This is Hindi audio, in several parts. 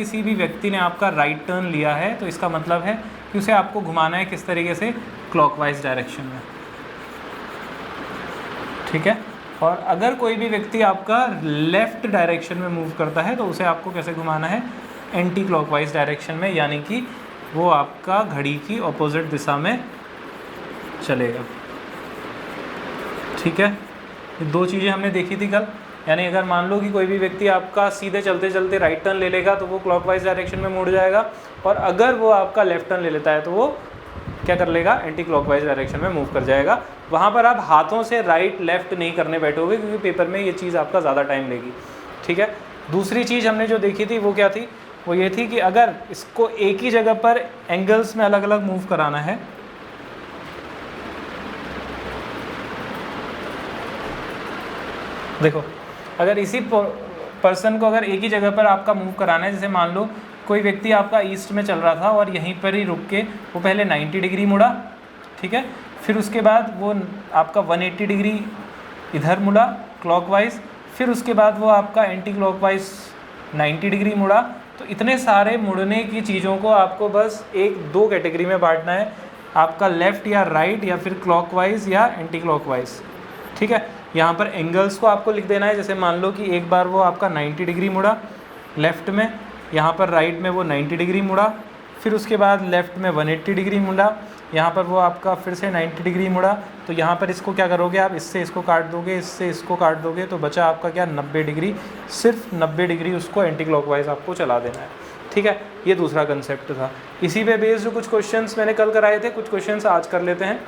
किसी भी व्यक्ति ने आपका राइट टर्न लिया है तो इसका मतलब है कि उसे आपको घुमाना है किस तरीके से, क्लॉकवाइज डायरेक्शन में, ठीक है। और अगर कोई भी व्यक्ति आपका लेफ़्ट डायरेक्शन में मूव करता है तो उसे आपको कैसे घुमाना है, एंटी क्लॉकवाइज डायरेक्शन में, यानी कि वो आपका घड़ी की ऑपोजिट दिशा में चलेगा, ठीक है। ये दो चीज़ें हमने देखी थी कल, यानी अगर मान लो कि कोई भी व्यक्ति आपका सीधे चलते चलते राइट टर्न ले लेगा तो वो क्लॉकवाइज डायरेक्शन में मुड़ जाएगा, और अगर वो आपका लेफ्ट टर्न ले लेता है तो वो क्या कर लेगा, एंटी क्लॉकवाइज डायरेक्शन में मूव कर जाएगा। वहाँ पर आप हाथों से राइट लेफ्ट नहीं करने बैठोगे क्योंकि पेपर में ये चीज़ आपका ज़्यादा टाइम लेगी, ठीक है। दूसरी चीज़ हमने जो देखी थी वो क्या थी, वो ये थी कि अगर इसको एक ही जगह पर एंगल्स में अलग अलग मूव कराना है, देखो अगर इसी पर्सन को अगर एक ही जगह पर आपका मूव कराना है, जैसे मान लो कोई व्यक्ति आपका ईस्ट में चल रहा था और यहीं पर ही रुक के वो पहले 90 डिग्री मुड़ा, ठीक है, फिर उसके बाद वो आपका 180 डिग्री इधर मुड़ा क्लॉकवाइज, फिर उसके बाद वो आपका एंटी क्लॉकवाइज 90 डिग्री मुड़ा। तो इतने सारे मुड़ने की चीज़ों को आपको बस एक दो कैटेगरी में बांटना है, आपका लेफ़्ट या राइट या फिर क्लॉकवाइज या एंटी क्लॉकवाइज, ठीक है। यहाँ पर एंगल्स को आपको लिख देना है, जैसे मान लो कि एक बार वो आपका 90 डिग्री मुड़ा लेफ़्ट में, यहाँ पर राइट में वो 90 डिग्री मुड़ा, फिर उसके बाद लेफ़्ट में 180 डिग्री मुड़ा, यहाँ पर वो आपका फिर से 90 डिग्री मुड़ा। तो यहाँ पर इसको क्या करोगे आप, इससे इसको काट दोगे, इससे इसको काट दोगे, तो बचा आपका क्या 90 डिग्री, सिर्फ 90 डिग्री उसको एंटी क्लॉकवाइज आपको चला देना है, ठीक है। ये दूसरा कंसेप्ट था। इसी पे बेस्ड कुछ क्वेश्चंस मैंने कल कराए थे, कुछ क्वेश्चंस आज कर लेते हैं।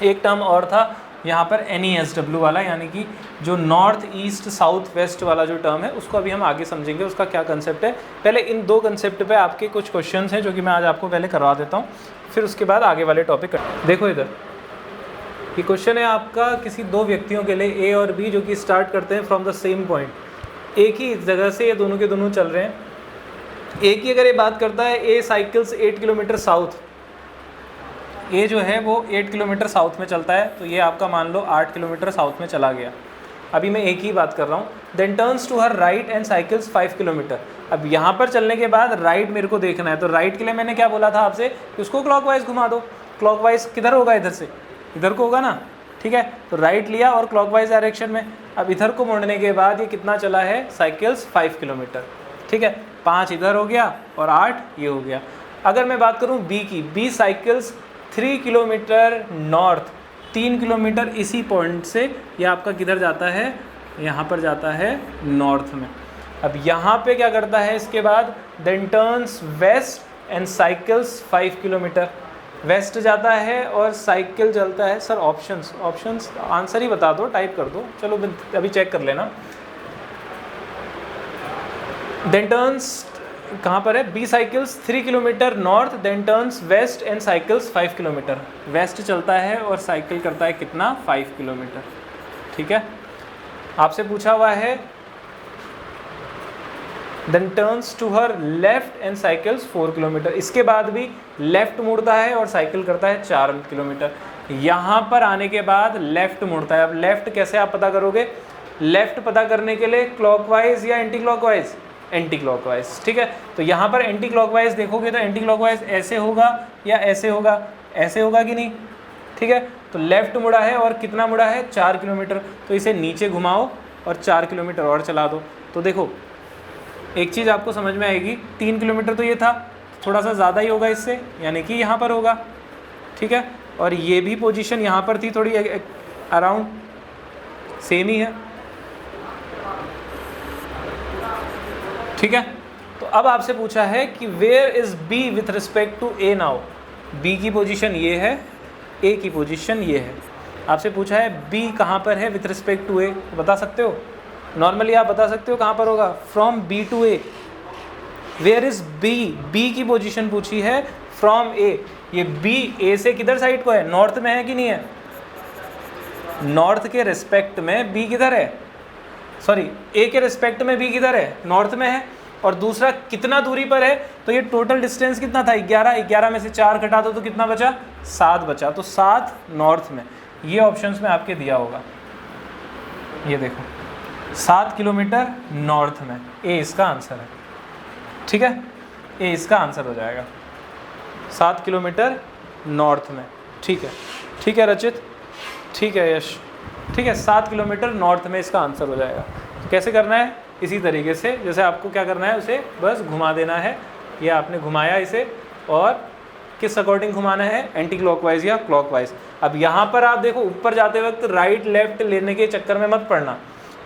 एक टर्म और था यहाँ पर NESW वाला, यानी कि जो नॉर्थ ईस्ट साउथ वेस्ट वाला जो टर्म है उसको अभी हम आगे समझेंगे, उसका क्या कंसेप्ट है। पहले इन दो कंसेप्ट पे आपके कुछ क्वेश्चंस हैं जो कि मैं आज आपको पहले करवा देता हूँ, फिर उसके बाद आगे वाले टॉपिक। देखो इधर ये क्वेश्चन है आपका किसी दो व्यक्तियों के लिए A और B जो कि स्टार्ट करते हैं फ्रॉम द सेम पॉइंट, एक ही जगह से ये दोनों के दोनों चल रहे हैं। एक ही अगर ये बात करता है A साइकिल्स 8 किलोमीटर साउथ, ये जो है वो 8 किलोमीटर साउथ में चलता है, तो ये आपका मान लो 8 किलोमीटर साउथ में चला गया। अभी मैं एक ही बात कर रहा हूँ। Then turns to her right and cycles 5 kilometre. अब यहाँ पर चलने के बाद राइट मेरे को देखना है, तो राइट के लिए मैंने क्या बोला था आपसे कि उसको क्लॉकवाइज घुमा दो। क्लॉकवाइज किधर होगा, इधर से इधर को होगा ना, ठीक है। तो राइट लिया और क्लॉकवाइज डायरेक्शन में। अब इधर को मुड़ने के बाद ये कितना चला है, साइकिल्स 5 किलोमीटर, ठीक है। 5 इधर हो गया और 8 ये हो गया। अगर मैं बात करूँ B की, B cycles 3 kilometre north, 3 kilometre इसी पॉइंट से ये आपका किधर जाता है, यहाँ पर जाता है नॉर्थ में। अब यहाँ पे क्या करता है इसके बाद, then turns west and cycles 5 kilometre, west जाता है और साइकिल चलता है। सर ऑप्शंस आंसर ही बता दो, टाइप कर दो, चलो अभी चेक कर लेना। देन टर्न्स कहाँ पर है, B cycles 3 kilometre north, then turns west and cycles 5 kilometre. West चलता है और साइकिल करता है कितना, 5 किलोमीटर, ठीक है। आपसे पूछा हुआ है then turns to her left and cycles 4 kilometre. इसके बाद भी लेफ्ट मुड़ता है और साइकिल करता है 4 किलोमीटर। यहाँ पर आने के बाद लेफ्ट मुड़ता है। अब लेफ्ट कैसे आप पता करोगे, लेफ्ट पता करने के लिए क्लॉकवाइज या एंटी क्लॉकवाइज, एंटी क्लॉकवाइज, ठीक है। तो यहाँ पर एंटी क्लॉकवाइज देखोगे तो एंटी क्लॉकवाइज ऐसे होगा या ऐसे होगा, ऐसे होगा कि नहीं, ठीक है। तो लेफ्ट मुड़ा है और कितना मुड़ा है, 4 किलोमीटर। तो इसे नीचे घुमाओ और 4 किलोमीटर और चला दो। तो देखो एक चीज़ आपको समझ में आएगी, 3 किलोमीटर तो ये था, थोड़ा सा ज़्यादा ही होगा इससे, यानी कि यहाँ पर होगा, ठीक है। और ये भी पोजीशन यहाँ पर थी, थोड़ी अराउंड सेम ही है, ठीक है। तो अब आपसे पूछा है कि where is B with respect to A now. B की पोजीशन ये है, A की पोजीशन ये है। आपसे पूछा है B कहाँ पर है विथ रिस्पेक्ट टू A, बता सकते हो, नॉर्मली आप बता सकते हो कहाँ पर होगा, from B to A। Where is B की पोजीशन पूछी है फ्रॉम A। ये B A से किधर साइड को है, नॉर्थ में है कि नहीं है, नॉर्थ के रिस्पेक्ट में B किधर है, सॉरी A के रिस्पेक्ट में B किधर है, नॉर्थ में है। और दूसरा कितना दूरी पर है, तो ये टोटल डिस्टेंस कितना था, 11 में से 4 घटा दो तो कितना बचा, 7 बचा। तो 7 नॉर्थ में, ये ऑप्शंस में आपके दिया होगा, ये देखो 7 किलोमीटर नॉर्थ में, ए इसका आंसर है। ठीक है, ये इसका आंसर हो जाएगा 7 किलोमीटर नॉर्थ में। ठीक है, ठीक है रचित, ठीक है यश, ठीक है, 7 किलोमीटर नॉर्थ में इसका आंसर हो जाएगा। तो कैसे करना है, इसी तरीके से जैसे आपको क्या करना है, उसे बस घुमा देना है। ये आपने घुमाया इसे, और किस अकॉर्डिंग घुमाना है, एंटी क्लॉकवाइज या क्लॉकवाइज। अब यहाँ पर आप देखो, ऊपर जाते वक्त राइट लेफ्ट लेने के चक्कर में मत पड़ना,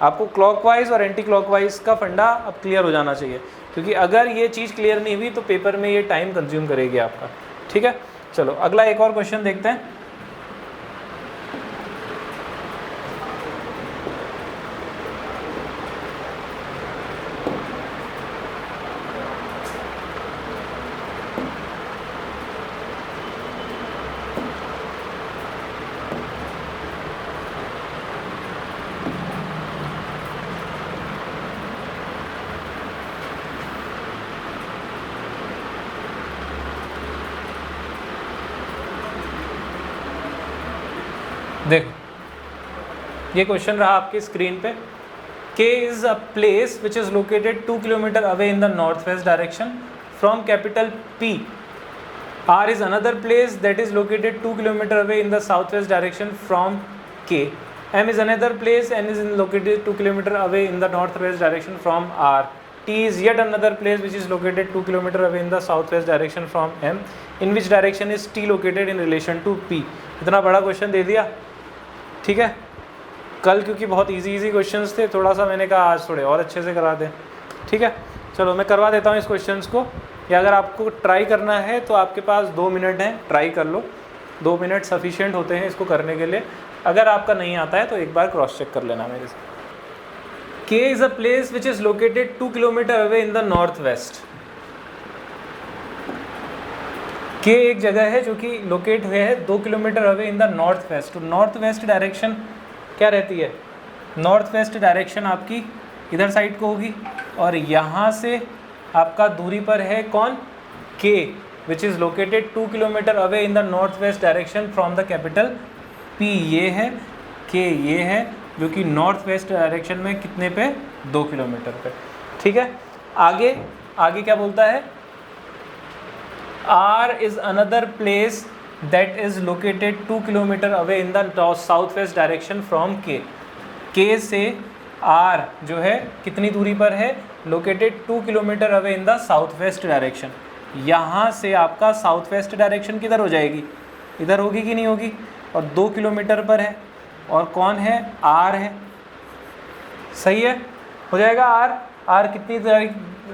आपको क्लॉकवाइज और एंटी क्लॉकवाइज का फंडा अब क्लियर हो जाना चाहिए, क्योंकि अगर ये चीज़ क्लियर नहीं हुई तो पेपर में ये टाइम कंज्यूम करेगी आपका। ठीक है, चलो अगला एक और क्वेश्चन देखते हैं। देखो ये क्वेश्चन रहा आपकी स्क्रीन पे। K is a place which is located 2 kilometre away in the north west direction from capital P। R is another place that is located 2 kilometer away in the southwest direction from K. M is another place and is located 2 kilometer away in the northwest direction from R. T is yet another place which is located 2 kilometer away in the southwest direction from M. In which direction is T located in relation to P? इतना बड़ा क्वेश्चन दे दिया। ठीक है, कल क्योंकि बहुत इजी क्वेश्चंस थे, थोड़ा सा मैंने कहा आज थोड़े और अच्छे से करा दें। ठीक है, चलो मैं करवा देता हूँ इस क्वेश्चंस को, या अगर आपको ट्राई करना है तो आपके पास 2 मिनट हैं, ट्राई कर लो। 2 मिनट सफिशिएंट होते हैं इसको करने के लिए। अगर आपका नहीं आता है तो एक बार क्रॉस चेक कर लेना मेरे से। K is a place which is located 2 kilometre away in the north west. K एक जगह है जो कि लोकेट हुए है 2 kilometre away in the north west. तो नॉर्थ वेस्ट डायरेक्शन क्या रहती है, नॉर्थ वेस्ट डायरेक्शन आपकी इधर साइड को होगी, और यहाँ से आपका दूरी पर है कौन, K which is located 2 kilometre away in the north west direction from the capital P। ये है K, ये है जो कि नॉर्थ वेस्ट डायरेक्शन में कितने पे, 2 किलोमीटर पे। ठीक है, आगे आगे क्या बोलता है, R is another place that is located 2 kilometer away in the southwest direction from K. K से R जो है कितनी दूरी पर है, located 2 kilometre away in the south west direction. यहाँ से आपका साउथ वेस्ट डायरेक्शन किधर हो जाएगी, इधर होगी कि नहीं होगी, और 2 किलोमीटर पर है, और कौन है, R है। सही है, हो जाएगा R कितनी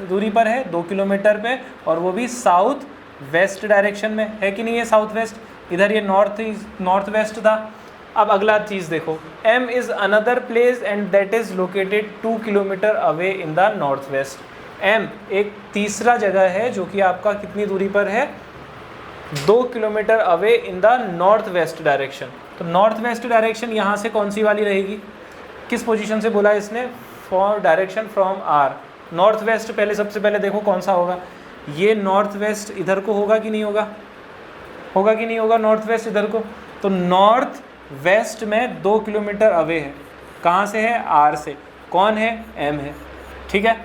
दूरी पर है, 2 किलोमीटर पे, और वो भी साउथ वेस्ट डायरेक्शन में है कि नहीं है, साउथ वेस्ट, इधर ये नॉर्थ वेस्ट था। अब अगला चीज़ देखो, M is another place and that is located 2 kilometre away in the north west. M एक तीसरा जगह है जो कि आपका कितनी दूरी पर है, 2 kilometre away in the north west direction. तो नॉर्थ वेस्ट डायरेक्शन यहाँ से कौन सी वाली रहेगी, किस पोजीशन से बोला इसने, for direction from R। North west पहले सबसे पहले देखो कौन सा होगा, ये नॉर्थ वेस्ट इधर को होगा कि नहीं होगा, होगा कि नहीं होगा नॉर्थ वेस्ट इधर को। तो नॉर्थ वेस्ट में 2 किलोमीटर अवे है, कहाँ से है, R से, कौन है, M है। ठीक है,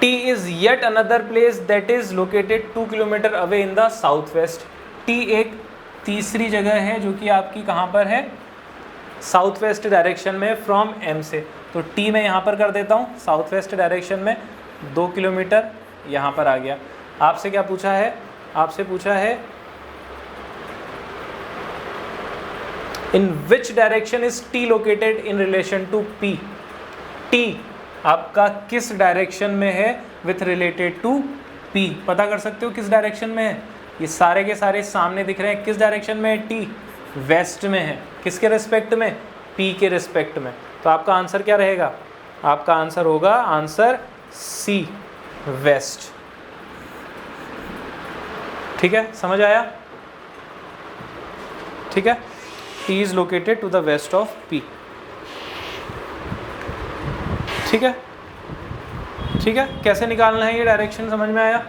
T is yet another place that is located 2 kilometre away in the south west. T एक तीसरी जगह है जो कि आपकी कहाँ पर है, साउथ वेस्ट डायरेक्शन में फ्रॉम M से। तो T मैं यहाँ पर कर देता हूँ, साउथ वेस्ट डायरेक्शन में 2 किलोमीटर यहाँ पर आ गया। आपसे क्या पूछा है, आपसे पूछा है in which direction is T located in relation to P। T आपका किस डायरेक्शन में है विथ रिलेटेड टू P, पता कर सकते हो किस डायरेक्शन में है, ये सारे के सारे सामने दिख रहे हैं, किस डायरेक्शन में है, T वेस्ट में है, किसके रिस्पेक्ट में, P के रिस्पेक्ट में। तो आपका आंसर क्या रहेगा, आपका आंसर होगा आंसर C वेस्ट। ठीक है, समझ आया, ठीक है, T is located to the west of P। ठीक है, ठीक है, कैसे निकालना है ये डायरेक्शन समझ में आया।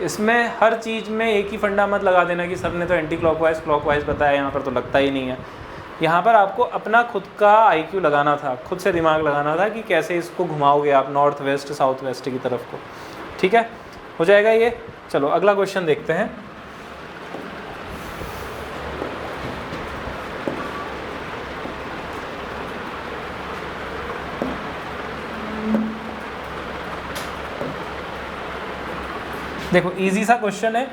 इसमें हर चीज़ में एक ही फंडा मत लगा देना कि सर ने तो एंटी क्लॉकवाइज क्लॉकवाइज बताया, यहाँ पर तो लगता ही नहीं है। यहाँ पर आपको अपना खुद का IQ लगाना था, खुद से दिमाग लगाना था कि कैसे इसको घुमाओगे आप नॉर्थ वेस्ट साउथ वेस्ट की तरफ को। ठीक है, हो जाएगा ये। चलो अगला क्वेश्चन देखते हैं। देखो इजी सा क्वेश्चन है,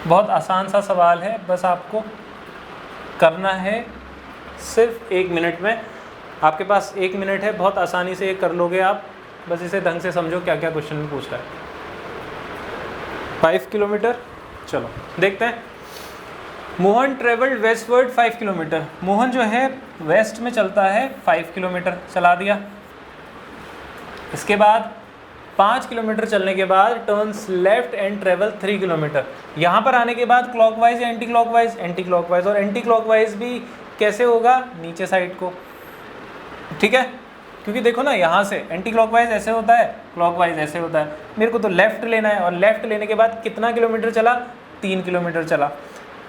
बहुत आसान सा सवाल है, बस आपको करना है सिर्फ 1 मिनट में। आपके पास 1 मिनट है, बहुत आसानी से ये कर लोगे आप। बस इसे ढंग से समझो क्या क्या क्वेश्चन में पूछ रहा है। 5 किलोमीटर, चलो देखते हैं। Mohan travelled westward 5 kilometre. Mohan जो है वेस्ट में चलता है 5 किलोमीटर, चला दिया। इसके बाद 5 किलोमीटर चलने के बाद turns left and travel 3 kilometre. यहाँ पर आने के बाद क्लॉकवाइज या एंटी क्लॉकवाइज? Anti clockwise. और एंटी क्लॉकवाइज भी कैसे होगा? नीचे साइड को। ठीक है, क्योंकि देखो ना यहाँ से एंटी क्लॉकवाइज ऐसे होता है, क्लॉकवाइज ऐसे होता है। मेरे को तो लेफ्ट लेना है, और लेफ्ट लेने के बाद कितना किलोमीटर चला? 3 किलोमीटर चला।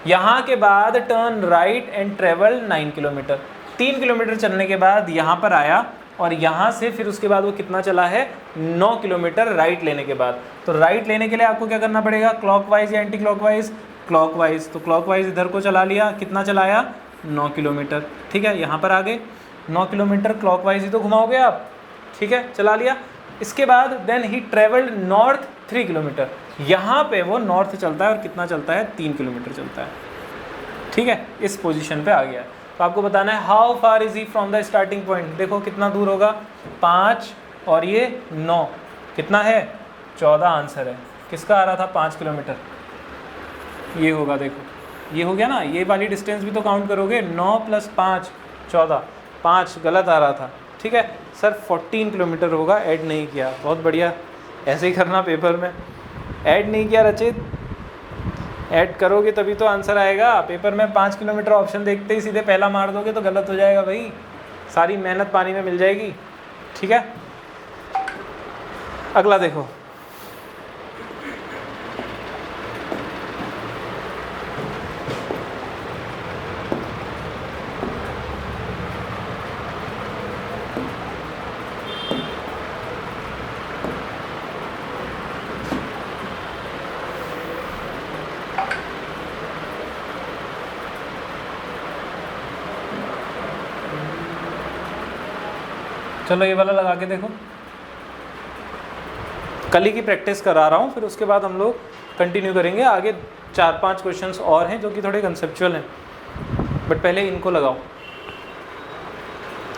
यहाँ के बाद turn right and travel 9 kilometre. 3 kilometre चलने के बाद यहाँ पर आया, और यहाँ से फिर उसके बाद वो कितना चला है? 9 किलोमीटर राइट लेने के बाद। तो राइट लेने के लिए आपको क्या करना पड़ेगा? क्लॉकवाइज या एंटी क्लॉकवाइज? क्लॉकवाइज। तो क्लॉकवाइज इधर को चला लिया, कितना चलाया? 9 किलोमीटर। ठीक है, यहाँ पर आ गए 9 किलोमीटर क्लॉकवाइज ही तो घुमाओगे आप। ठीक है, चला लिया। इसके बाद then he travelled north 3 kilometre. यहाँ पे वो नॉर्थ चलता है, और कितना चलता है? 3 किलोमीटर चलता है। ठीक है, इस पोजीशन पे आ गया है। तो आपको बताना है how far is he from the starting point. देखो कितना दूर होगा? 5 और ये 9, कितना है? 14 आंसर है। किसका आ रहा था? 5 किलोमीटर। ये होगा, देखो ये हो गया ना। ये वाली डिस्टेंस भी तो काउंट करोगे। 9 + 5 14, 5 गलत आ रहा था। ठीक है सर, 14 किलोमीटर होगा, ऐड नहीं किया। बहुत बढ़िया, ऐसे ही करना पेपर में। ऐड नहीं किया रचित, ऐड करोगे तभी तो आंसर आएगा। पेपर में 5 किलोमीटर ऑप्शन देखते ही सीधे पहला मार दोगे तो गलत हो जाएगा भाई, सारी मेहनत पानी में मिल जाएगी। ठीक है, अगला देखो। चलो ये वाला लगा के देखो। कल ही की प्रैक्टिस करा रहा हूँ, फिर उसके बाद हम लोग कंटिन्यू करेंगे। आगे 4-5 क्वेश्चंस और हैं जो कि थोड़े कंसेप्चुअल हैं, बट पहले इनको लगाओ,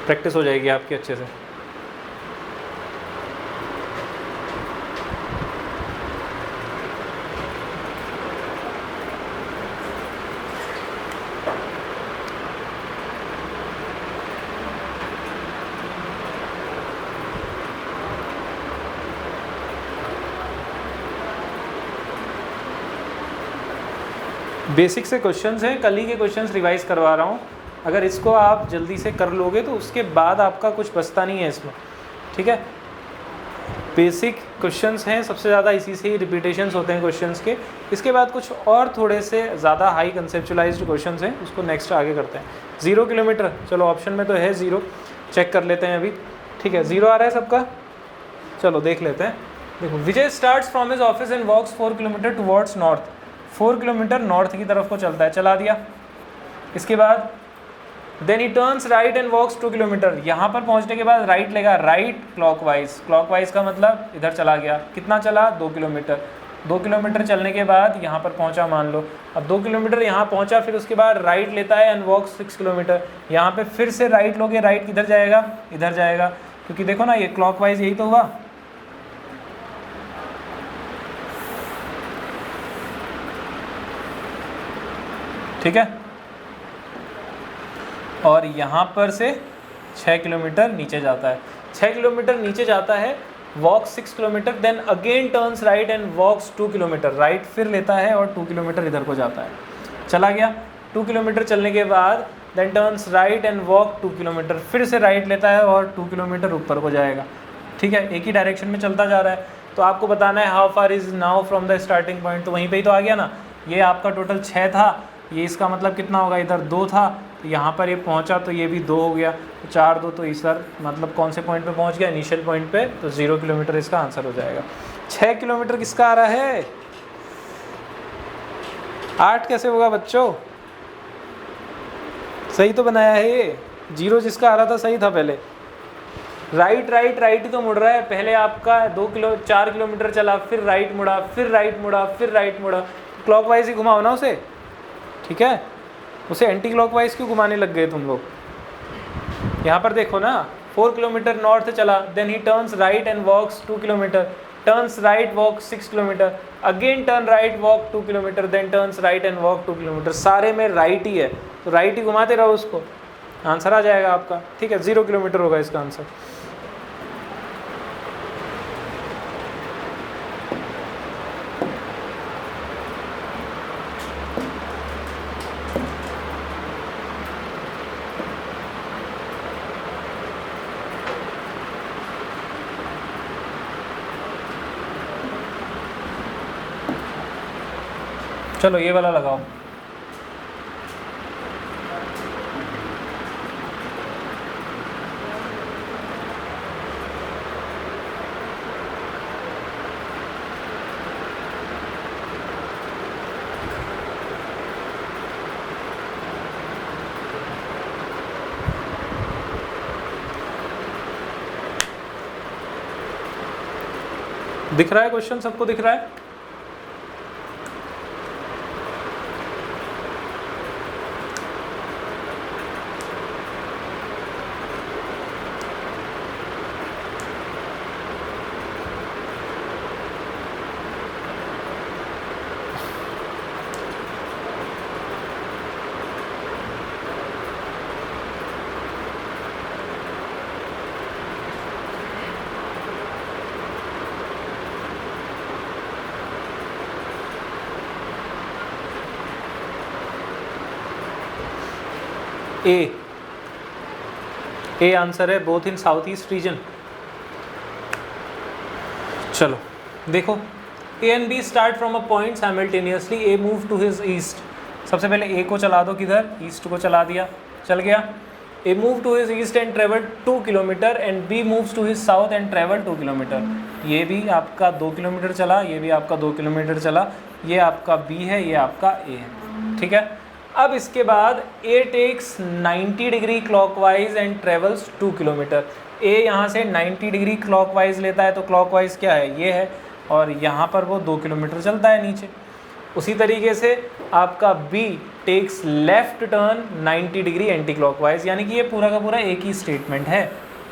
प्रैक्टिस हो जाएगी आपकी अच्छे से। बेसिक से क्वेश्चंस हैं, कल ही के क्वेश्चंस रिवाइज करवा रहा हूँ। अगर इसको आप जल्दी से कर लोगे तो उसके बाद आपका कुछ बचता नहीं है इसमें। ठीक है, बेसिक क्वेश्चंस हैं, सबसे ज़्यादा इसी से ही रिपीटेशंस होते हैं क्वेश्चंस के। इसके बाद कुछ और थोड़े से ज़्यादा हाई कंसेप्चुलाइज्ड क्वेश्चंस हैं, उसको नेक्स्ट आगे करते हैं। 0 किलोमीटर, चलो ऑप्शन में तो है 0, चेक कर लेते हैं अभी। ठीक है, 0 आ रहा है सबका, चलो देख लेते हैं। देखो, Vijay starts from his office and walks 4 kilometre towards north. 4 kilometre north की तरफ को चलता है, चला दिया। इसके बाद then he turns right and walks 2 kilometre. यहाँ पर पहुँचने के बाद राइट लेगा, राइट क्लॉकवाइज। क्लॉकवाइज का मतलब इधर चला गया, कितना चला? 2 किलोमीटर। 2 किलोमीटर चलने के बाद यहाँ पर पहुँचा मान लो। अब 2 किलोमीटर यहाँ पहुँचा, फिर उसके बाद राइट लेता है एंड वॉक्स 6 किलोमीटर। यहाँ पे फिर से राइट लोगे, राइट किधर जाएगा? इधर जाएगा, क्योंकि देखो ना ये क्लॉकवाइज यही तो हुआ। ठीक है, और यहाँ पर से 6 किलोमीटर नीचे जाता है। 6 किलोमीटर नीचे जाता है, walk 6 kilometre, then again turns right and walks 2 kilometre. Right फिर लेता है और 2 किलोमीटर इधर को जाता है, चला गया। 2 किलोमीटर चलने के बाद then turns right and walk 2 kilometre, फिर से राइट लेता है और 2 किलोमीटर ऊपर को जाएगा। ठीक है, एक ही डायरेक्शन में चलता जा रहा है। तो आपको बताना है how far is now from the starting point. तो वहीं पे ही तो आ गया ना, ये आपका टोटल 6 था, ये इसका मतलब कितना होगा, इधर 2 था तो यहाँ पर ये पहुँचा तो ये भी 2 हो गया, तो 4 2 तो इधर मतलब कौन से पॉइंट पे पहुँच गया, इनिशियल पॉइंट पे, तो 0 किलोमीटर इसका आंसर हो जाएगा। 6 किलोमीटर किसका आ रहा है, 8 कैसे होगा बच्चों, सही तो बनाया है ये, 0 जिसका आ रहा था सही था पहले। राइट राइट राइट ही तो मुड़ रहा है, पहले आपका 4 किलोमीटर चला, फिर राइट मुड़ा, फिर राइट मुड़ा, फिर राइट मुड़ा, क्लॉकवाइज ही घुमाओ ना उसे, ठीक है, उसे एंटी क्लॉकवाइज क्यों घुमाने लग गए तुम लोग। यहाँ पर देखो ना, 4 किलोमीटर नॉर्थ चला, then he turns right and walks 2 kilometre, turns right walk 6 kilometre, again turn right walk 2 kilometre, then turns right and walk 2 kilometre, सारे में राइट ही है, तो राइट ही घुमाते रहो उसको, आंसर आ जाएगा आपका, ठीक है, 0 किलोमीटर होगा इसका आंसर। चलो ये वाला लगाओ। दिख रहा है क्वेश्चन, सबको दिख रहा है? ए आंसर है, both in south east region. चलो देखो, A and B start from a point simultaneously, A move to his east. सबसे पहले ए को चला दो, किधर, ईस्ट को चला दिया, चल गया। A move to his east and travel 2 kilometre and B moves to his south and travel 2 kilometre. ये भी आपका 2 किलोमीटर चला, ये भी आपका 2 किलोमीटर चला, ये आपका बी है, ये आपका ए है, ठीक है। अब इसके बाद A takes 90 degree clockwise and travels 2 kilometre. A यहाँ से 90 डिग्री क्लॉकवाइज लेता है, तो क्लॉकवाइज क्या है, ये है, और यहाँ पर वो 2 किलोमीटर चलता है नीचे। उसी तरीके से आपका B takes left turn 90 degree anti clockwise, यानी कि ये पूरा का पूरा एक ही स्टेटमेंट है,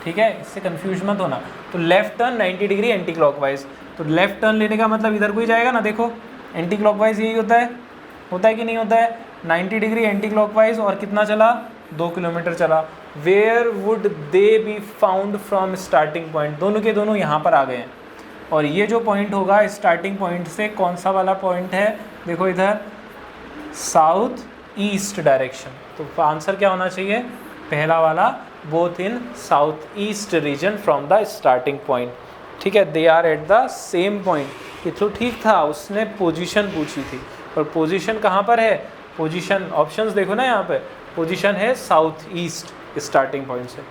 ठीक है, इससे कंफ्यूज मत होना। तो left turn 90 degree anti clockwise, तो लेफ्ट टर्न लेने का मतलब इधर को ही जाएगा ना, देखो एंटी क्लॉकवाइज यही होता है कि नहीं होता है, 90 डिग्री एंटी क्लॉकवाइज, और कितना चला, 2 किलोमीटर चला। Where would they be found from starting point, दोनों के दोनों यहाँ पर आ गए हैं, और ये जो पॉइंट होगा स्टार्टिंग पॉइंट से कौन सा वाला पॉइंट है, देखो इधर साउथ ईस्ट डायरेक्शन, तो आंसर क्या होना चाहिए, पहला वाला, both in south east region from the starting point, ठीक है, they are at the same point. ये तो ठीक था, उसने पोजीशन पूछी थी, और पोजीशन कहाँ पर है, पोजीशन ऑप्शंस देखो ना, यहाँ पे पोजीशन है साउथ ईस्ट स्टार्टिंग पॉइंट से,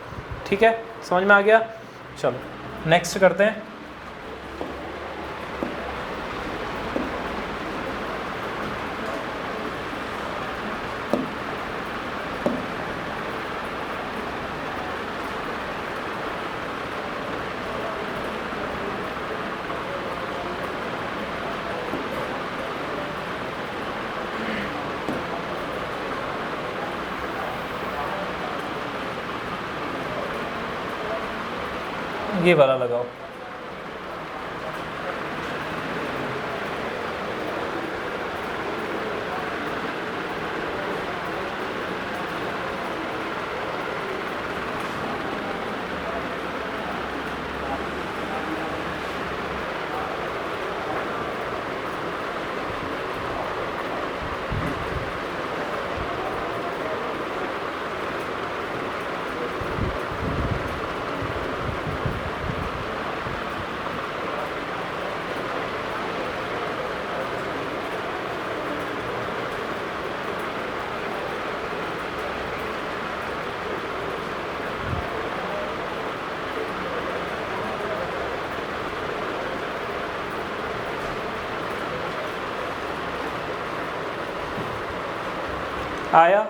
ठीक है, समझ में आ गया। चलो नेक्स्ट करते हैं। ये वाला लगाओ। आया?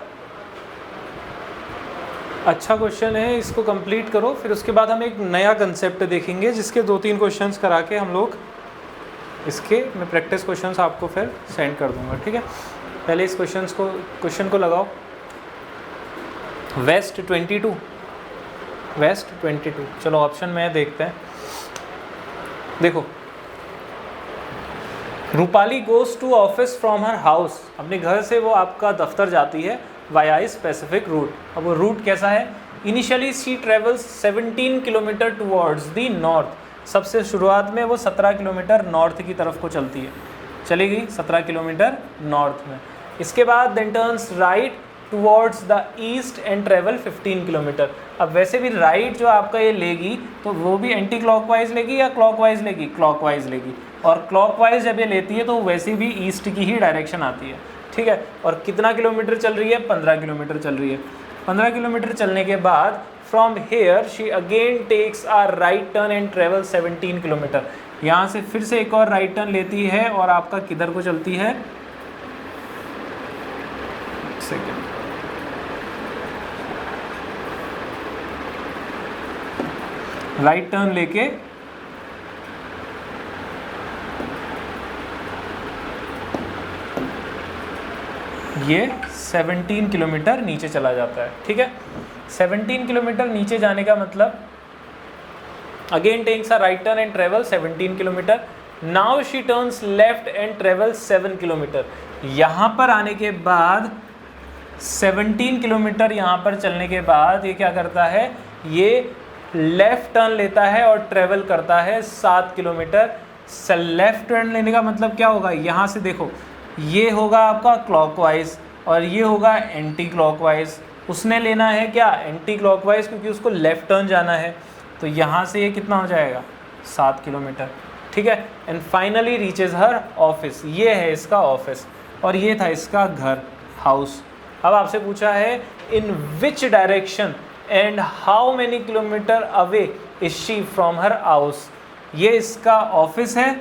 अच्छा क्वेश्चन है, इसको कंप्लीट करो, फिर उसके बाद हम एक नया कंसेप्ट देखेंगे जिसके 2-3 क्वेश्चंस करा के हम लोग इसके मैं प्रैक्टिस क्वेश्चंस आपको फिर सेंड कर दूंगा, ठीक है। पहले इस क्वेश्चन को लगाओ। वेस्ट 22, चलो ऑप्शन में देखते हैं। देखो, Rupali goes to office from her house, अपने घर से वो आपका दफ्तर जाती है वाया स्पेसिफिक रूट। अब वो रूट कैसा है? Initially she travels 17 kilometre towards the north, सबसे शुरुआत में वो 17 किलोमीटर नॉर्थ की तरफ को चलती है, चली गई 17 किलोमीटर नॉर्थ में। इसके बाद then turns right towards the east and travel 15 kilometre. अब वैसे भी राइट जो आपका ये लेगी तो वो भी एंटी क्लॉकवाइज लेगी या क्लॉकवाइज लेगी? क्लॉकवाइज लेगी। और क्लॉकवाइज जब ये लेती है तो वैसे भी ईस्ट की ही डायरेक्शन आती है, ठीक है। और कितना किलोमीटर चल रही है? 15 किलोमीटर चल रही है। 15 किलोमीटर चलने के बाद from here she again takes a right turn and travel 17 kilometre. यहाँ से फिर से एक और राइट टर्न लेती है और आपका किधर को चलती है? सेकेंड, राइट टर्न लेके ये 17 किलोमीटर नीचे चला जाता है, ठीक है। 17 किलोमीटर नीचे जाने का मतलब again takes a right turn and travel 17 kilometre. Now she turns left and travel 7 kilometre. यहाँ पर आने के बाद 17 किलोमीटर यहाँ पर चलने के बाद ये क्या करता है? ये लेफ़्ट टर्न लेता है और ट्रेवल करता है 7 किलोमीटर। लेफ़्ट टर्न लेने का मतलब क्या होगा? यहाँ से देखो, ये होगा आपका क्लॉकवाइज और ये होगा एंटी क्लॉकवाइज। उसने लेना है क्या? एंटी क्लॉकवाइज, क्योंकि उसको लेफ़्ट टर्न जाना है। तो यहाँ से ये कितना हो जाएगा? 7 किलोमीटर, ठीक है। And finally reaches her office. ये है इसका ऑफिस और ये था इसका घर, हाउस। अब आपसे पूछा है in which direction and how many kilometre away is she from her house. ये इसका ऑफिस है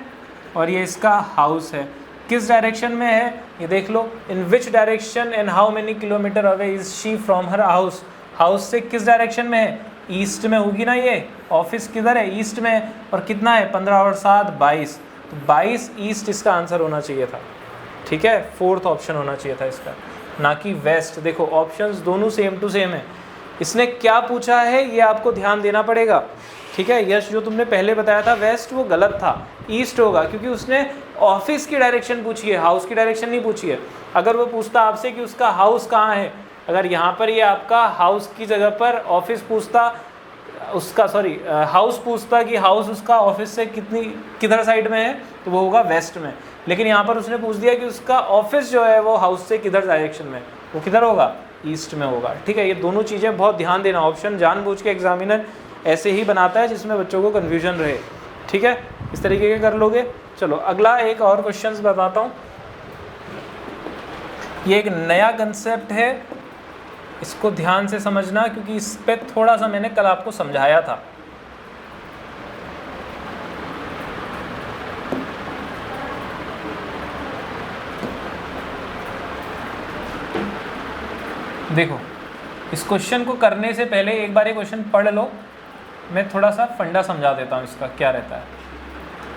और ये इसका हाउस है। किस डायरेक्शन में है ये देख लो। In which direction and how many kilometre away is she from her house. House से किस डायरेक्शन में है? ईस्ट में होगी ना। ये ऑफिस किधर है? ईस्ट में है। और कितना है? 15 और 7 22, तो 22 ईस्ट इसका आंसर होना चाहिए था, ठीक है। 4th ऑप्शन होना चाहिए था इसका, ना कि वेस्ट। देखो ऑप्शंस दोनों सेम टू सेम है। इसने क्या पूछा है ये आपको ध्यान देना पड़ेगा, ठीक है। यश जो तुमने पहले बताया था वेस्ट, वो गलत था, ईस्ट होगा, क्योंकि उसने ऑफिस की डायरेक्शन पूछी है, हाउस की डायरेक्शन नहीं पूछी है। अगर वो पूछता आपसे कि उसका हाउस कहाँ है, अगर यहाँ पर ये आपका हाउस की जगह पर ऑफिस पूछता, उसका हाउस पूछता कि हाउस उसका ऑफिस से किधर साइड में है, तो वो होगा वेस्ट में। लेकिन यहाँ पर उसने पूछ दिया कि उसका ऑफिस जो है वो हाउस से किधर डायरेक्शन में, वो किधर होगा? ईस्ट में होगा, ठीक है। ये दोनों चीज़ें बहुत ध्यान देना। ऑप्शन जानबूझ के एग्जामिनर ऐसे ही बनाता है जिसमें बच्चों को कन्फ्यूजन रहे, ठीक है। इस तरीके के कर लोगे। चलो अगला एक और क्वेश्चन बताता हूँ। ये एक नया कंसेप्ट है, इसको ध्यान से समझना, क्योंकि इस पर थोड़ा सा मैंने कल आपको समझाया था। देखो, इस क्वेश्चन को करने से पहले एक बार ये क्वेश्चन पढ़ लो, मैं थोड़ा सा फंडा समझा देता हूँ इसका क्या रहता है।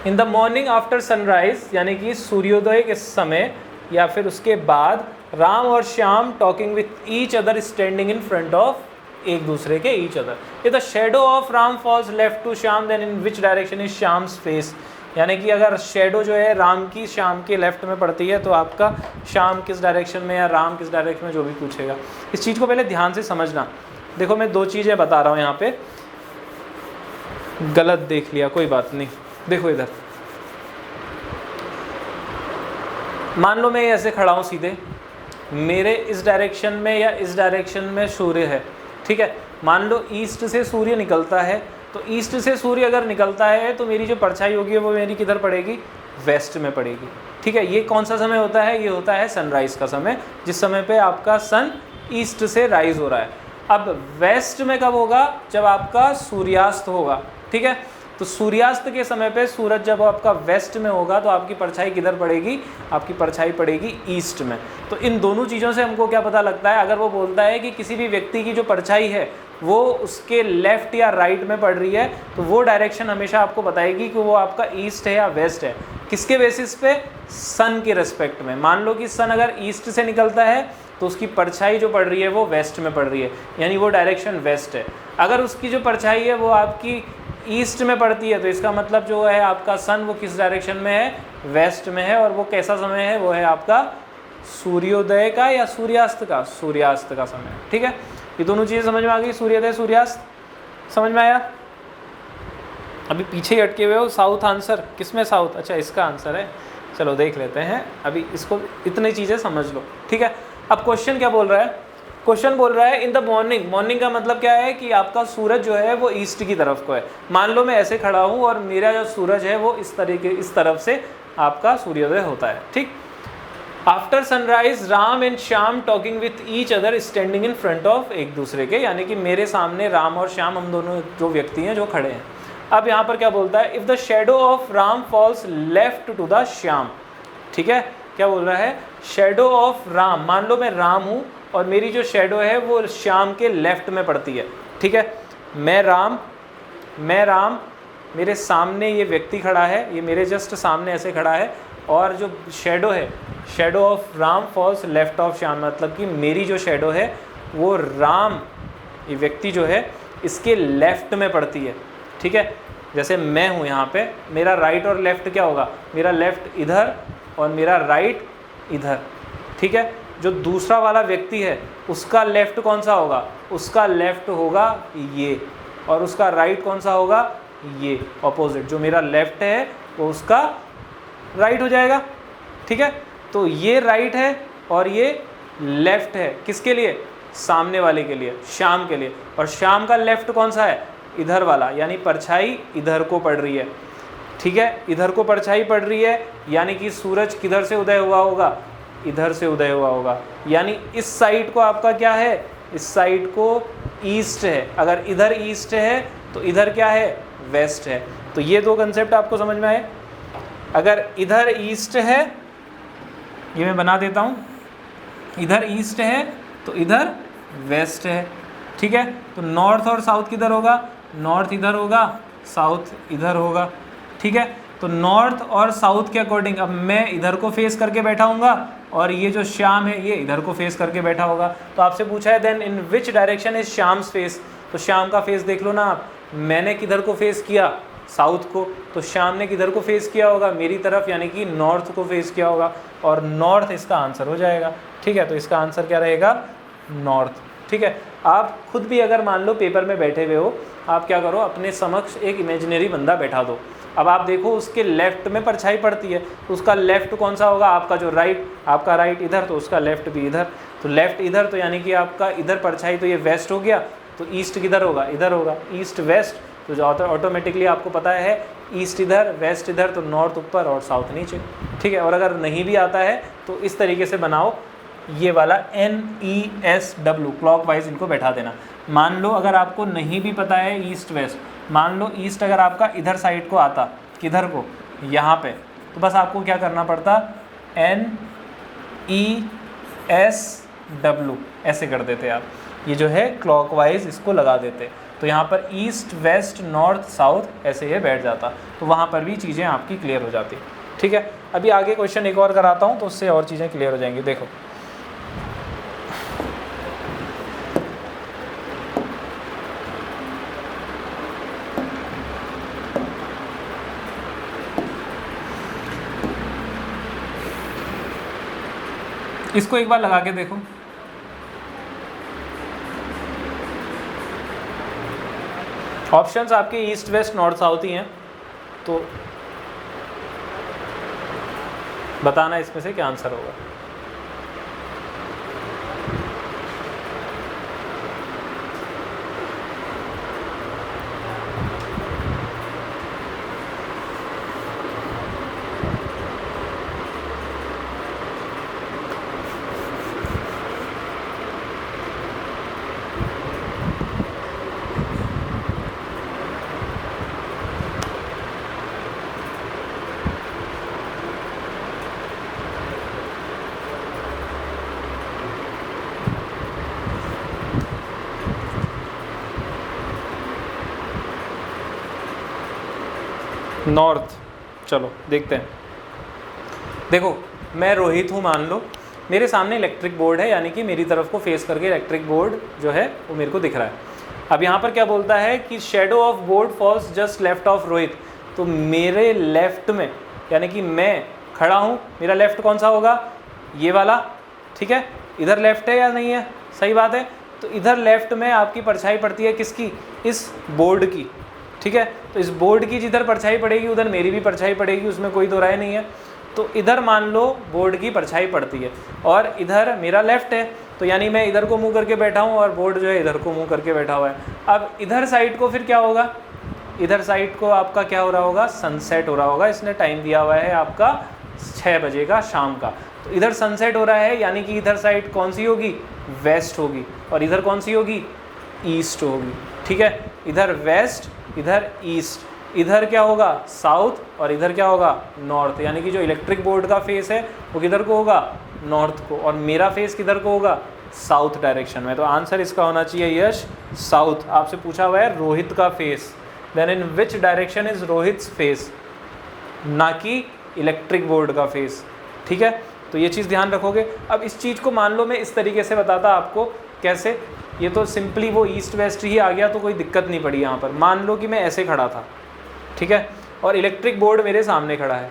In the morning after sunrise, यानी कि सूर्योदय के समय या फिर उसके बाद, राम और Shyam talking with each other standing in front of, एक दूसरे के ईच अदर। ये the shadow of Ram falls left to Shyam, then in which direction is Shyam's face. यानी कि अगर शेडो जो है राम की श्याम के लेफ्ट में पड़ती है तो आपका श्याम किस डायरेक्शन में या राम किस डायरेक्शन में, जो भी पूछेगा। इस चीज़ को पहले ध्यान से समझना। देखो मैं 2 चीज़ें बता रहा हूँ यहाँ पे, गलत देख लिया कोई बात नहीं। देखो इधर, मान लो मैं ऐसे खड़ा हूँ सीधे, मेरे इस डायरेक्शन में या इस डायरेक्शन में सूर्य है, ठीक है। मान लो ईस्ट से सूर्य निकलता है, तो ईस्ट से सूर्य अगर निकलता है तो मेरी जो परछाई होगी वो मेरी किधर पड़ेगी? वेस्ट में पड़ेगी, ठीक है। ये कौन सा समय होता है? ये होता है सनराइज का समय, जिस समय पे आपका सन ईस्ट से राइज हो रहा है। अब वेस्ट में कब होगा? जब आपका सूर्यास्त होगा, ठीक है। तो सूर्यास्त के समय पे सूरज जब आपका वेस्ट में होगा तो आपकी परछाई किधर पड़ेगी, आपकी परछाई पड़ेगी ईस्ट में। तो इन दोनों चीज़ों से हमको क्या पता लगता है, अगर वो बोलता है कि किसी भी व्यक्ति की जो परछाई है वो उसके लेफ्ट या राइट में पड़ रही है, तो वो डायरेक्शन हमेशा आपको बताएगी कि वो आपका ईस्ट है या वेस्ट है। किसके बेसिस पे, सन के रेस्पेक्ट में। मान लो कि सन अगर ईस्ट से निकलता है तो उसकी परछाई जो पड़ रही है वो वेस्ट में पड़ रही है, यानी वो डायरेक्शन वेस्ट है। अगर उसकी जो परछाई है वो आपकी ईस्ट में पड़ती है तो इसका मतलब जो है आपका सन वो किस डायरेक्शन में है, वेस्ट में है। और वो कैसा समय है, वो है आपका सूर्योदय का या सूर्यास्त का, सूर्यास्त का समय। ठीक है, ये दोनों चीज़ें समझ में आ गई, सूर्योदय सूर्यास्त समझ में आया। अभी पीछे ही अटके हुए हो, साउथ आंसर किसमें, साउथ, अच्छा इसका आंसर है, चलो देख लेते हैं। अभी इसको इतनी चीज़ें समझ लो। ठीक है, अब क्वेश्चन क्या बोल रहा है, क्वेश्चन बोल रहा है इन द मॉर्निंग। मॉर्निंग का मतलब क्या है कि आपका सूरज जो है वो ईस्ट की तरफ को है। मान लो मैं ऐसे खड़ा हूँ और मेरा जो सूरज है वो इस तरीके, इस तरफ से आपका सूर्योदय होता है। ठीक, after sunrise Ram and Shyam talking with each other standing in front of, एक दूसरे के, यानी कि मेरे सामने राम और श्याम, हम दोनों जो व्यक्ति हैं जो खड़े हैं। अब यहाँ पर क्या बोलता है, if the shadow of Ram falls left to the Shyam. ठीक है, क्या बोल रहा है, शेडो ऑफ राम, मान लो मैं राम हूँ और मेरी जो शेडो है वो श्याम के लेफ्ट में पड़ती है। ठीक है, मैं राम, मेरे सामने ये व्यक्ति खड़ा है, ये मेरे जस्ट सामने ऐसे खड़ा है, और जो शेडो है, shadow of Ram falls left of Shyam, मतलब कि मेरी जो शेडो है वो राम, ये व्यक्ति जो है इसके लेफ्ट में पड़ती है। ठीक है, जैसे मैं हूँ यहाँ पे, मेरा राइट और लेफ्ट क्या होगा, मेरा लेफ्ट इधर और मेरा राइट इधर। ठीक है, जो दूसरा वाला व्यक्ति है उसका लेफ्ट कौन सा होगा, उसका लेफ्ट होगा ये, और उसका राइट कौन सा होगा, ये ऑपोजिट। जो मेरा लेफ्ट है वो उसका राइट हो जाएगा। ठीक है, तो ये राइट है और ये लेफ्ट है, किसके लिए, सामने वाले के लिए, श्याम के लिए। और श्याम का लेफ्ट कौन सा है, इधर वाला, यानी परछाई इधर को पड़ रही है। ठीक है, इधर को परछाई पड़ रही है, यानी कि सूरज किधर से उदय हुआ होगा, इधर से उदय हुआ होगा, यानी इस साइड को आपका क्या है, इस साइड को ईस्ट है। अगर इधर ईस्ट है तो इधर क्या है, वेस्ट है। तो ये दो कंसेप्ट आपको समझ में आए। अगर इधर ईस्ट है, ये मैं बना देता हूँ, इधर ईस्ट है तो इधर वेस्ट है। ठीक है, तो नॉर्थ और साउथ किधर होगा, नॉर्थ इधर होगा, साउथ इधर होगा। ठीक है, तो नॉर्थ और साउथ के अकॉर्डिंग अब मैं इधर को फेस करके बैठा हूँगा और ये जो श्याम है ये इधर को फेस करके बैठा होगा। तो आपसे पूछा है then in which direction is Shyam's face, तो श्याम का फेस देख लो ना आप, मैंने किधर को फेस किया, साउथ को, तो श्याम ने किधर को फेस किया होगा, मेरी तरफ, यानी कि नॉर्थ को फेस किया होगा, और नॉर्थ इसका आंसर हो जाएगा। ठीक है, तो इसका आंसर क्या रहेगा, नॉर्थ। ठीक है, आप खुद भी अगर मान लो पेपर में बैठे हुए हो, आप क्या करो, अपने समक्ष एक इमेजिनरी बंदा बैठा दो। अब आप देखो उसके लेफ्ट में परछाई पड़ती है, तो उसका लेफ्ट कौन सा होगा, आपका जो राइट, आपका राइट इधर, तो उसका लेफ्ट भी इधर। तो लेफ्ट इधर, तो यानी कि आपका इधर परछाई, तो ये वेस्ट हो गया, तो ईस्ट किधर होगा, इधर होगा, ईस्ट वेस्ट। तो जो ऑटोमेटिकली आपको पता है ईस्ट इधर, वेस्ट इधर, तो नॉर्थ ऊपर और साउथ नीचे। ठीक है, और अगर नहीं भी आता है तो इस तरीके से बनाओ, ये वाला NESW क्लॉकवाइज इनको बैठा देना। मान लो अगर आपको नहीं भी पता है ईस्ट वेस्ट, मान लो ईस्ट अगर आपका इधर साइड को आता, किधर को, यहाँ पे, तो बस आपको क्या करना पड़ता, NESW ऐसे कर देते आप, ये जो है क्लॉकवाइज इसको लगा देते, तो यहाँ पर ईस्ट वेस्ट नॉर्थ साउथ ऐसे ये बैठ जाता, तो वहाँ पर भी चीज़ें आपकी क्लियर हो जाती। ठीक है, अभी आगे क्वेश्चन एक और कराता हूँ तो उससे और चीज़ें क्लियर हो जाएंगी। देखो, इसको एक बार लगा के देखो, ऑप्शंस आपके ईस्ट वेस्ट नॉर्थ साउथ ही हैं, तो बताना इसमें से क्या आंसर होगा। नॉर्थ। चलो देखते हैं। देखो मैं रोहित हूँ, मान लो मेरे सामने इलेक्ट्रिक बोर्ड है, यानी कि मेरी तरफ को फेस करके इलेक्ट्रिक बोर्ड जो है वो मेरे को दिख रहा है। अब यहाँ पर क्या बोलता है कि shadow of board falls just left of Rohit, तो मेरे लेफ्ट में यानी कि मैं खड़ा हूँ, मेरा लेफ्ट कौन सा होगा, ये वाला, ठीक है। इधर लेफ्ट है या नहीं है, सही बात है। तो इधर लेफ्ट में आपकी परछाई पड़ती है किसकी, इस बोर्ड की, ठीक है। तो इस बोर्ड की जिधर परछाई पड़ेगी उधर मेरी भी परछाई पड़ेगी, उसमें कोई दो राय नहीं है। तो इधर मान लो बोर्ड की परछाई पड़ती है और इधर मेरा लेफ्ट है, तो यानी मैं इधर को मुंह करके बैठा हूँ और बोर्ड जो है इधर को मुंह करके बैठा हुआ है। अब इधर साइड को फिर क्या होगा, इधर साइड को आपका क्या हो रहा होगा, सनसेट हो रहा होगा। इसने टाइम दिया हुआ है आपका 6 बजे का शाम का, तो इधर सनसेट हो रहा है, यानी कि इधर साइड कौन सी होगी, वेस्ट होगी, और इधर कौन सी होगी, ईस्ट होगी, ठीक है। इधर वेस्ट, इधर ईस्ट, इधर क्या होगा, साउथ, और इधर क्या होगा, नॉर्थ। यानी कि जो इलेक्ट्रिक बोर्ड का फेस है वो किधर को होगा, नॉर्थ को, और मेरा फेस किधर को होगा, साउथ डायरेक्शन में। तो आंसर इसका होना चाहिए यश, साउथ। आपसे पूछा हुआ है रोहित का face, then in which direction is Rohit's face, ना कि इलेक्ट्रिक बोर्ड का फेस, ठीक है। तो ये चीज़ ध्यान रखोगे। अब इस चीज़ को मान लो मैं इस तरीके से बताता आपको, कैसे, ये तो सिंपली वो ईस्ट वेस्ट ही आ गया तो कोई दिक्कत नहीं पड़ी यहाँ पर। मान लो कि मैं ऐसे खड़ा था, ठीक है, और इलेक्ट्रिक बोर्ड मेरे सामने खड़ा है,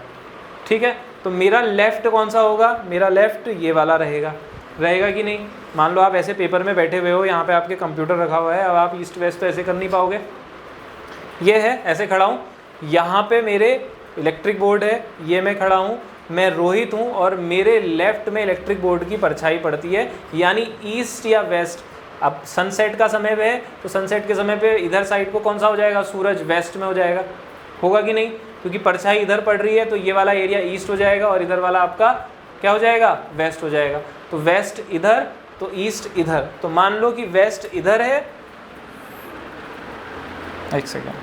ठीक है। तो मेरा लेफ़्ट कौन सा होगा, मेरा लेफ़्ट ये वाला रहेगा, रहेगा कि नहीं। मान लो आप ऐसे पेपर में बैठे हुए हो, यहाँ पे आपके कंप्यूटर रखा हुआ है, अब आप ईस्ट वेस्ट तो ऐसे कर नहीं पाओगे, ये है ऐसे खड़ा हूँ, यहाँ पे मेरे इलेक्ट्रिक बोर्ड है, ये मैं खड़ा हूँ, मैं रोहित हूँ, और मेरे लेफ़्ट में इलेक्ट्रिक बोर्ड की परछाई पड़ती है, यानी ईस्ट या वेस्ट। अब सनसेट का समय है तो सनसेट के समय पे इधर साइड को कौन सा हो जाएगा, सूरज वेस्ट में हो जाएगा, होगा कि नहीं, क्योंकि परछाई इधर पड़ रही है, तो ये वाला एरिया ईस्ट हो जाएगा और इधर वाला आपका क्या हो जाएगा, वेस्ट हो जाएगा। तो वेस्ट इधर, तो ईस्ट इधर, तो मान लो कि वेस्ट इधर है, एक सेकेंड,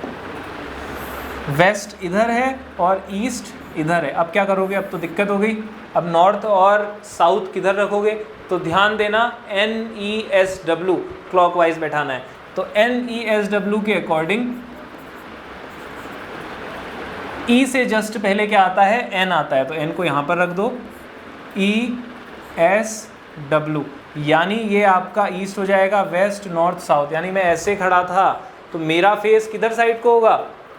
वेस्ट इधर है और ईस्ट इधर है। अब क्या करोगे, अब तो दिक्कत हो गई। अब नॉर्थ और साउथ किधर रखोगे, तो ध्यान देना NESW क्लॉकवाइज बैठाना है। तो NESW के अकॉर्डिंग E से जस्ट पहले क्या आता है, N आता है, तो N को यहाँ पर रख दो, ESW, यानी ये आपका ईस्ट हो जाएगा, वेस्ट नॉर्थ साउथ। यानी मैं ऐसे खड़ा था तो मेरा फेस किधर साइड को होगा,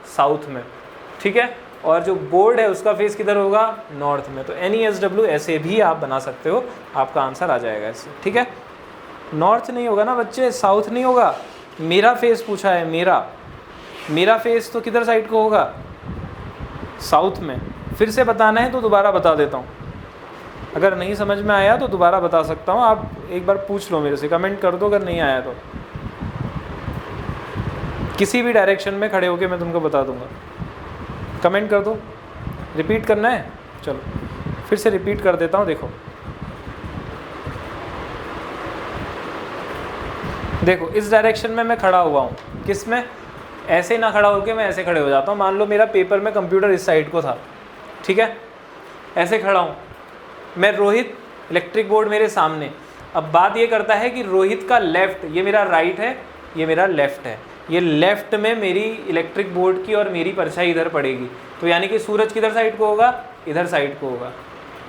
साउथ में, ठीक है, और जो बोर्ड है उसका फेस किधर होगा, नॉर्थ में। तो NESW ऐसे भी आप बना सकते हो, आपका आंसर आ जाएगा इससे, ठीक है। नॉर्थ नहीं होगा ना बच्चे, साउथ नहीं होगा, मेरा फेस पूछा है, मेरा फेस तो किधर साइड को होगा, साउथ में। फिर से बताना है तो दोबारा बता देता हूँ, अगर नहीं समझ में आया तो दोबारा बता सकता हूँ, आप एक बार पूछ लो मेरे से, कमेंट कर दो अगर नहीं आया तो, किसी भी डायरेक्शन में खड़े होके मैं तुमको बता दूंगा, कमेंट कर दो। रिपीट करना है, चलो फिर से रिपीट कर देता हूँ। देखो इस डायरेक्शन में मैं खड़ा हुआ हूँ, किस में, ऐसे ना खड़ा होके मैं ऐसे खड़े हो जाता हूँ। मान लो मेरा पेपर में कंप्यूटर इस साइड को था, ठीक है, ऐसे खड़ा हूँ मैं, रोहित इलेक्ट्रिक बोर्ड मेरे सामने। अब बात ये करता है कि रोहित का लेफ़्ट, ये मेरा राइट है, ये मेरा लेफ़्ट है, ये लेफ़्ट में मेरी इलेक्ट्रिक बोर्ड की और मेरी परछाई इधर पड़ेगी, तो यानी कि सूरज किधर साइड को होगा, इधर साइड को होगा,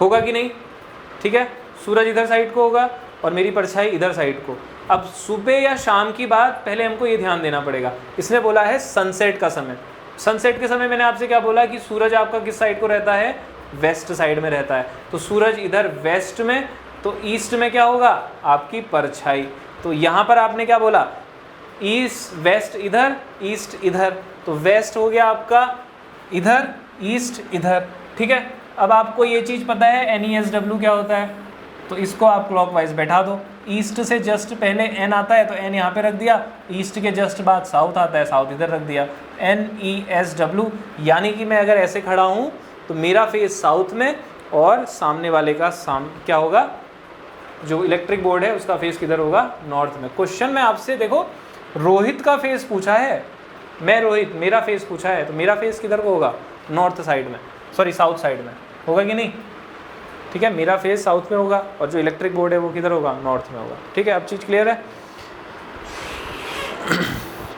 होगा कि नहीं, ठीक है। सूरज इधर साइड को होगा और मेरी परछाई इधर साइड को। अब सुबह या शाम की बात, पहले हमको ये ध्यान देना पड़ेगा। इसने बोला है सनसेट का समय, सनसेट के समय मैंने आपसे क्या बोला कि सूरज आपका किस साइड को रहता है, वेस्ट साइड में रहता है, तो सूरज इधर वेस्ट में, तो ईस्ट में क्या होगा, आपकी परछाई। तो यहाँ पर आपने क्या बोला, ईस्ट वेस्ट इधर, ईस्ट इधर, तो वेस्ट हो गया आपका इधर, ईस्ट इधर, ठीक है। अब आपको ये चीज़ पता है NESW क्या होता है, तो इसको आप क्लॉकवाइज बैठा दो। ईस्ट से जस्ट पहले N आता है तो N यहाँ पे रख दिया, ईस्ट के जस्ट बाद साउथ आता है, साउथ इधर रख दिया, NESW। यानी कि मैं अगर ऐसे खड़ा हूँ तो मेरा फेस साउथ में और सामने वाले का क्या होगा, जो इलेक्ट्रिक बोर्ड है उसका फेस किधर होगा, नॉर्थ में। क्वेश्चन में आपसे देखो रोहित का फेस पूछा है, मैं रोहित, मेरा फेस पूछा है, तो मेरा फेस किधर को होगा, नॉर्थ साइड में, सॉरी साउथ साइड में, होगा कि नहीं, ठीक है। मेरा फेस साउथ में होगा और जो इलेक्ट्रिक बोर्ड है वो किधर होगा, नॉर्थ में होगा, ठीक है। अब चीज़ क्लियर है,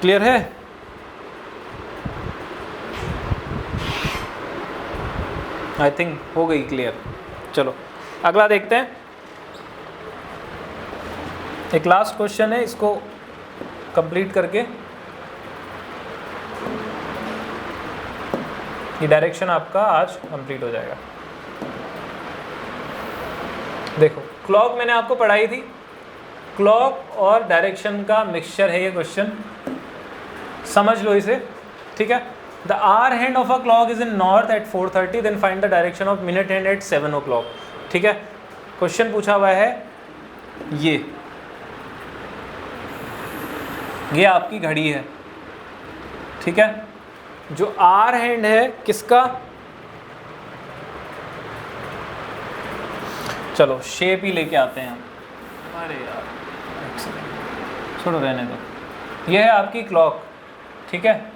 क्लियर है। आई थिंक हो गई क्लियर। चलो अगला देखते हैं, एक लास्ट क्वेश्चन है, इसको कंप्लीट करके ये डायरेक्शन आपका आज कंप्लीट हो जाएगा। देखो क्लॉक मैंने आपको पढ़ाई थी, क्लॉक और डायरेक्शन का मिक्सचर है ये क्वेश्चन, समझ लो इसे, ठीक है। The hour hand of a clock is in north at 4:30, then find the direction of minute hand at 7 o'clock, ठीक है। क्वेश्चन पूछा हुआ है ये आपकी घड़ी है, ठीक है। जो आवर हैंड है किसका, चलो शेप ही लेके आते हैं हम, अरे यार छोड़ो रहने दो, ये है आपकी क्लॉक, ठीक है।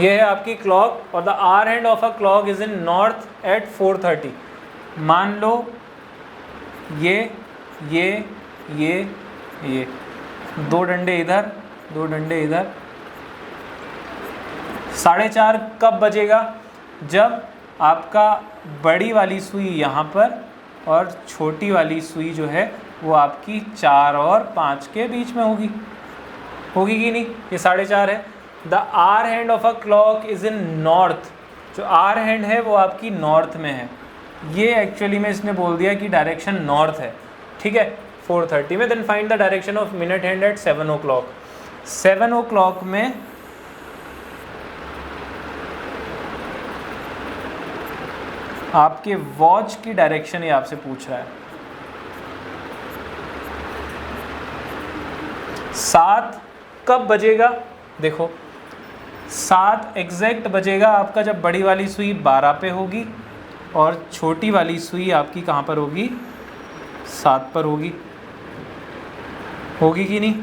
ये है आपकी क्लॉक और the hour hand of a clock is in north at 4:30। मान लो ये दो डंडे इधर, दो डंडे इधर। 4:30 कब बजेगा, जब आपका बड़ी वाली सुई यहाँ पर और छोटी वाली सुई जो है वो आपकी 4 और 5 के बीच में होगी कि नहीं। ये 4:30 है। The hour hand of a clock is in north, जो आवर हैंड है वो आपकी नॉर्थ में है। ये एक्चुअली में इसने बोल दिया कि डायरेक्शन नॉर्थ है, ठीक है, 4:30 में। Then find the direction of minute hand at 7 o'clock। 7 o'clock में आपके वॉच की डायरेक्शन ये आपसे पूछ रहा है। 7 कब बजेगा, देखो 7 एग्जैक्ट बजेगा आपका जब बड़ी वाली सुई 12 पे होगी और छोटी वाली सुई आपकी कहाँ पर होगी, 7 पर होगी कि नहीं,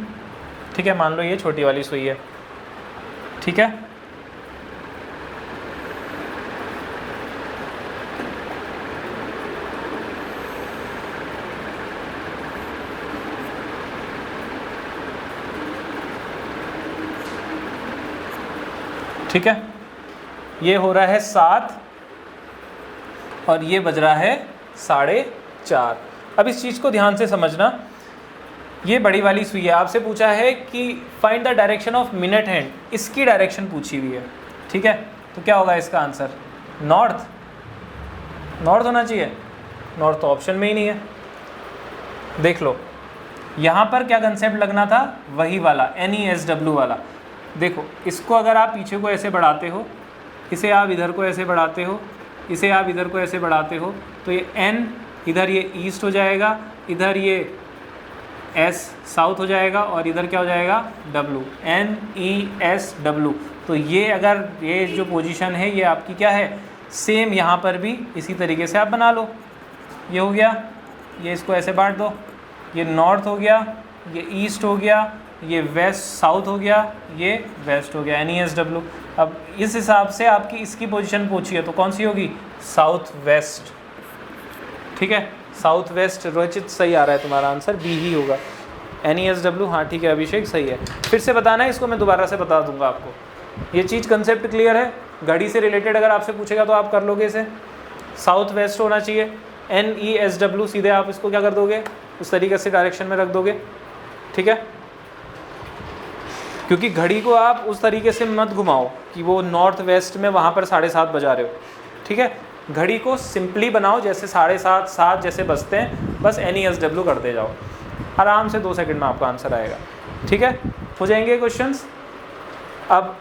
ठीक है। मान लो ये छोटी वाली सुई है, ठीक है। ठीक है, ये हो रहा है 7 और ये बज रहा है 4:30। अब इस चीज़ को ध्यान से समझना, ये बड़ी वाली सुई है, आपसे पूछा है कि find the direction of minute hand, इसकी डायरेक्शन पूछी हुई है, ठीक है। तो क्या होगा इसका आंसर, नॉर्थ होना चाहिए। नॉर्थ तो ऑप्शन में ही नहीं है। देख लो यहाँ पर क्या कंसेप्ट लगना था, वही वाला NESW वाला। देखो इसको अगर आप पीछे को ऐसे बढ़ाते हो, इसे आप इधर को ऐसे बढ़ाते हो, इसे आप इधर को ऐसे बढ़ाते हो, तो ये N इधर ये ईस्ट हो जाएगा, इधर ये S साउथ हो जाएगा और इधर क्या हो जाएगा W, NESW। तो ये अगर ये जो पोजीशन है ये आपकी क्या है, सेम यहाँ पर भी इसी तरीके से आप बना लो। ये हो गया, ये इसको ऐसे बांट दो, ये नॉर्थ हो गया, ये ईस्ट हो गया, ये वेस्ट साउथ हो गया, ये वेस्ट हो गया, NESW। अब इस हिसाब से आपकी इसकी पोजीशन पूछी है तो कौन सी होगी, साउथ वेस्ट, ठीक है। साउथ वेस्ट, रोचित सही आ रहा है तुम्हारा आंसर, बी ही होगा, NESW। हाँ ठीक है अभिषेक, सही है। फिर से बताना है इसको, मैं दोबारा से बता दूंगा आपको। ये चीज़ कंसेप्ट क्लियर है, घड़ी से रिलेटेड अगर आपसे पूछेगा तो आप कर लोगे इसे। साउथ वेस्ट होना चाहिए, NESW, सीधे आप इसको क्या कर दोगे, उस तरीके से डायरेक्शन में रख दोगे, ठीक है। क्योंकि घड़ी को आप उस तरीके से मत घुमाओ कि वो नॉर्थ वेस्ट में वहाँ पर 7:30 बजा रहे हो, ठीक है। घड़ी को सिंपली बनाओ, जैसे 7:30 7 जैसे बजते हैं, बस NESW करते जाओ, आराम से 2 सेकंड में आपका आंसर आएगा, ठीक है। हो जाएंगे क्वेश्चंस। अब